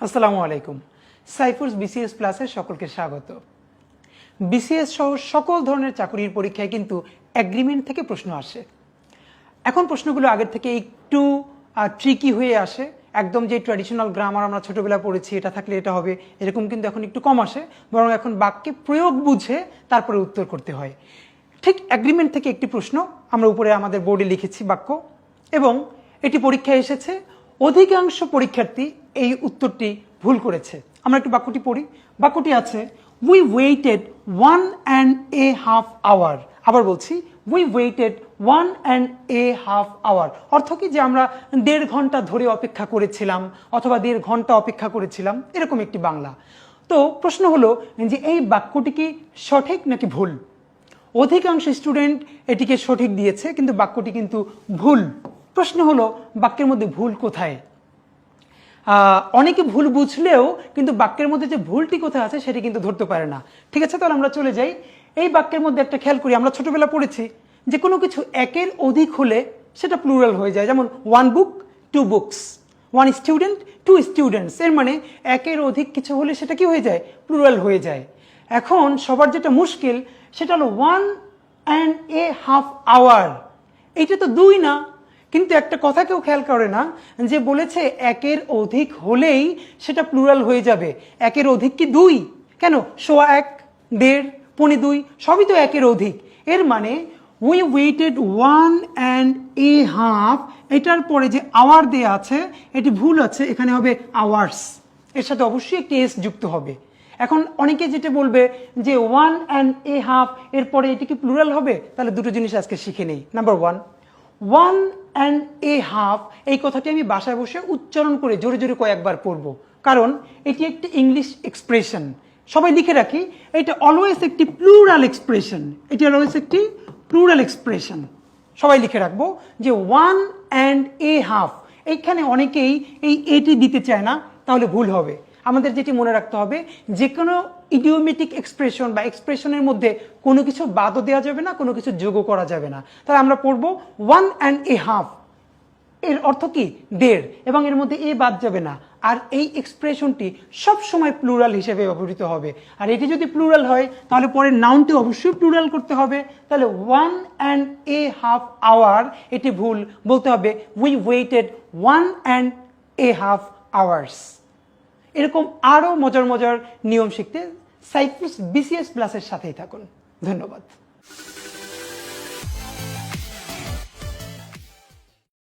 আসসালামু আলাইকুম। সাইফুরস বিসিএস প্লাসে সকলকে স্বাগত। বিসিএস সহ সকল ধরনের চাকরির পরীক্ষায় কিন্তু এগ্রিমেন্ট থেকে প্রশ্ন আসে। এখন প্রশ্নগুলো আগের থেকে একটু ট্রিকি হয়ে আসে। একদম যে ট্র্যাডিশনাল গ্রামার আমরা ছোটবেলা পড়েছি, এটা থাকলে এটা হবে, এরকম কিন্তু এখন একটু কম আসে। বরং এখন বাক্যে প্রয়োগ বুঝে তারপরে উত্তর করতে হয়। ঠিক এগ্রিমেন্ট থেকে একটি প্রশ্ন আমরা উপরে আমাদের বোর্ডে লিখেছি বাক্য, এবং এটি পরীক্ষায় এসেছে। অধিকাংশ পরীক্ষার্থী এই উত্তরটি ভুল করেছে। আমরা একটু বাক্যটি পড়ি। বাক্যটি আছে, উই ওয়েটেড 1.5 hour। আবার বলছি, উই ওয়েটেড 1.5 hour। অর্থ কি, যে আমরা 1.5 ঘন্টা ধরে অপেক্ষা করেছিলাম অথবা 1.5 ঘন্টা অপেক্ষা করেছিলাম, এরকম একটি বাংলা। তো প্রশ্ন হলো যে এই বাক্যটি কি সঠিক নাকি ভুল? অধিকাংশ স্টুডেন্ট এটিকে সঠিক দিয়েছে, কিন্তু বাক্যটি কিন্তু ভুল। প্রশ্ন হলো বাক্যের মধ্যে ভুল কোথায়? অনেকে ভুল বুঝলেও কিন্তু বাক্যের মধ্যে যে ভুলটি কোথায় আছে সেটি কিন্তু ধরতে পারে না। ঠিক আছে, তাহলে আমরা চলে যাই। এই বাক্যের মধ্যে একটা খেয়াল করি, আমরা ছোটবেলা পড়েছি যে কোনো কিছু একের অধিক হলে সেটা প্লুরাল হয়ে যায়। যেমন 1 book 2 books, 1 student 2 students। এর মানে একের অধিক কিছু হলে সেটা কি হয়ে যায়? প্লুরাল হয়ে যায়। এখন সবার যেটা মুশকিল সেটা হলো 1.5 hour। এইটা তো 2 না, কিন্তু একটা কথা কেউ খেয়াল করে না, যে বলেছে একের অধিক হলেই সেটা প্লুরাল হয়ে যাবে। একের অধিক কি 2? কেন? 1.25, 1.5, 2.25 সবই তো একের অধিক। এর মানে উই ওয়েটেড 1.5, এটার পরে যে আওয়ার দেয়া আছে এটি ভুল আছে, এখানে হবে আওয়ার্স। এর সাথে অবশ্যই একটি এস যুক্ত হবে। এখন অনেকে যেটা বলবে যে 1.5 এরপরে এটি কি প্লুরাল হবে? তাহলে দুটো জিনিস আজকে শিখে নেই। নাম্বার 1.5 এই কথাটি আমি বাসায় বসে উচ্চারণ করে জোরে জোরে কয়েকবার পড়ব, কারণ এটি একটি ইংলিশ এক্সপ্রেশন। সবাই লিখে রাখি, এটা অলওয়েজ একটি প্লুরাল এক্সপ্রেশন। এটি অলওয়েজ একটি প্লুরাল এক্সপ্রেশন। সবাই লিখে রাখবো যে 1.5। এইখানে অনেকেই এই এটি দিতে চায় না, তাহলে ভুল হবে। আমাদের যেটি মনে রাখতে হবে, যে কোনো ইডিওমেটিক এক্সপ্রেশন বা এক্সপ্রেশনের মধ্যে কোনো কিছু বাদও দেওয়া যাবে না, কোনো কিছু যোগও করা যাবে না। তাহলে আমরা পড়বো 1.5, এর অর্থ কি? 1.5, এবং এর মধ্যে এ বাদ যাবে না। আর এই এক্সপ্রেশনটি সব সময় প্লুরাল হিসেবে ব্যবহৃত হবে। আর এটি যদি প্লুরাল হয় তাহলে পরে নাউনটি অবশ্যই প্লুরাল করতে হবে। তাহলে 1.5 hour এটি ভুল, বলতে হবে উই ওয়েটেড 1.5 hours। এরকম আরও মজার মজার নিয়ম শিখতে সাইফুরস বিসিএস প্লাসের সাথেই থাকুন। ধন্যবাদ।